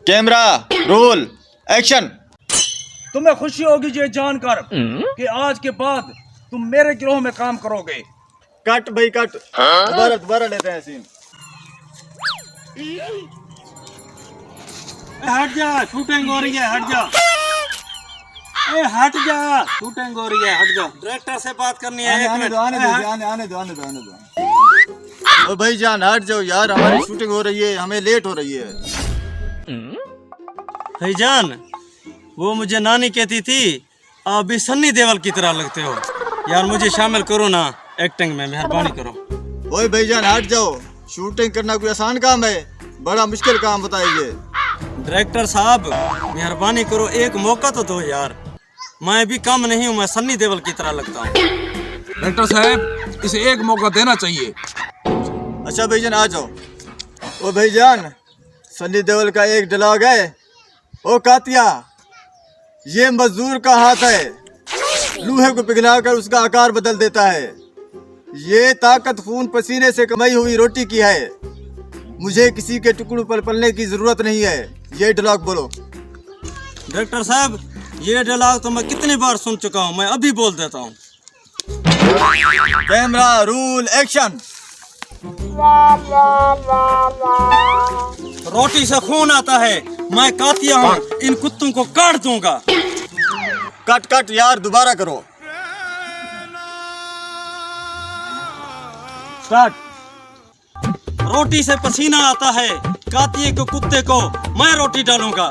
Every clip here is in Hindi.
Camera roll action. तुम्हें खुशी होगी ये जानकर कि आज के बाद तुम मेरे गिरोह में काम करोगे। कट भाई कट, दोबारा लेते हैं सीन। हट जा, शूटिंग हो रही है, हट जा। ए हट जा, शूटिंग हो रही है, हट जा। डायरेक्टर से बात करनी है। आने दो। ओ भाई जान हट जाओ यार, हमारी शूटिंग हो रही है, हमें लेट हो रही है। भाईजान, वो मुझे नानी कहती थी आप भी सन्नी देओल की तरह लगते हो यार, मुझे शामिल करो ना एक्टिंग में, मेहरबानी करो। ओए भाईजान हट जाओ, शूटिंग करना कोई आसान काम है? बड़ा मुश्किल काम बताइए। डायरेक्टर साहब मेहरबानी करो, एक मौका तो दो यार, मैं भी कम नहीं हूँ, मैं सन्नी देओल की तरह लगता हूँ। डायरेक्टर साहब इसे एक मौका देना चाहिए। अच्छा भाईजान आ जाओ। ओ भाईजान, सन्नी देओल का एक डायलॉग है, ओ कातिया ये मजदूर का हाथ है, लूहे को पिघलाकर उसका आकार बदल देता है, ये ताकत खून पसीने से कमाई हुई रोटी की है, मुझे किसी के टुकड़ों पर पलने की जरूरत नहीं है। ये डायलॉग बोलो। डायरेक्टर साहब ये डायलॉग तो मैं कितनी बार सुन चुका हूँ, मैं अभी बोल देता हूँ। Camera roll action. रोटी से खून आता है, मैं कातिया हूँ, इन कुत्तों को काट दूंगा। कट कट यार, दोबारा करो। स्टार्ट। रोटी से पसीना आता है, कातिये के कुत्ते को मैं रोटी डालूंगा।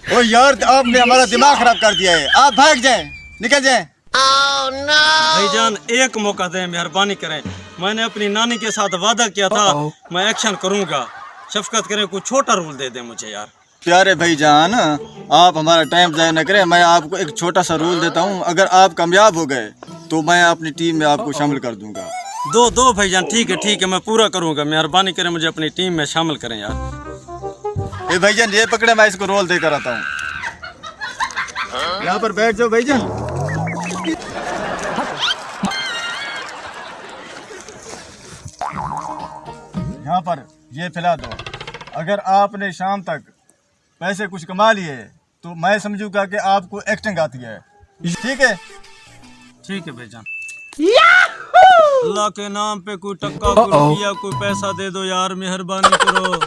ओ यार आपने हमारा दिमाग खराब कर दिया है, आप भाग जाएं, निकल जाएं। भाईजान एक मौका दें, मेहरबानी करें, मैंने अपनी नानी के साथ वादा किया था मैं एक्शन करूंगा, शफकत करें, कुछ छोटा रोल दे दें मुझे यार। प्यारे भाईजान, आप हमारा टाइम ज़ाया न करें, मैं आपको एक छोटा सा रोल देता हूँ, अगर आप कामयाब हो गए तो मैं अपनी टीम में आपको शामिल कर दूंगा। दो भाईजान, ठीक है, मैं पूरा करूंगा, मेहरबानी करें मुझे अपनी टीम में शामिल करें यार। ए भाईजान ये पकड़े, मैं इसको रोल देकर आता हूँ। यहाँ पर बैठ जाओ भाईजान। यहाँ पर ये फैला दो, अगर आपने शाम तक पैसे कुछ कमा लिए तो मैं समझूंगा कि आपको एक्टिंग आती है, ठीक है? ठीक है भाईजान। अल्लाह के नाम पे कोई टक्का, कोई रुपया, कोई पैसा दे दो यार, मेहरबानी करो।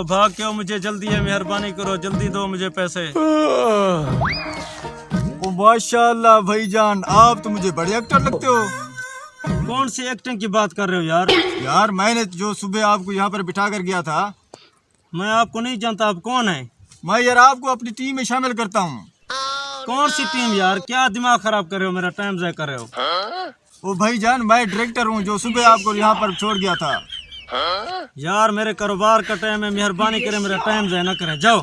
भाग क्यों, मुझे जल्दी है, मेहरबानी करो, जल्दी दो मुझे पैसे। ओ माशाल्लाह भाईजान, आप तो मुझे बड़े एक्टर लगते हो। कौन सी एक्टिंग की बात कर रहे हो यार? यार मैंने जो सुबह आपको यहाँ पर बिठा कर गया था, मैं आपको नहीं जानता, आप कौन है? मैं यार आपको अपनी टीम में शामिल करता हूँ। कौन सी टीम यार, क्या दिमाग खराब कर रहे हो, मेरा टाइम ज़ाया कर रहे हो। ओ भाईजान मैं डायरेक्टर हूँ जो सुबह आपको यहाँ पर छोड़ गया था। यार मेरे कारोबार का टाइम है, मेहरबानी करें मेरा टाइम ज़ाया ना करें, जाओ।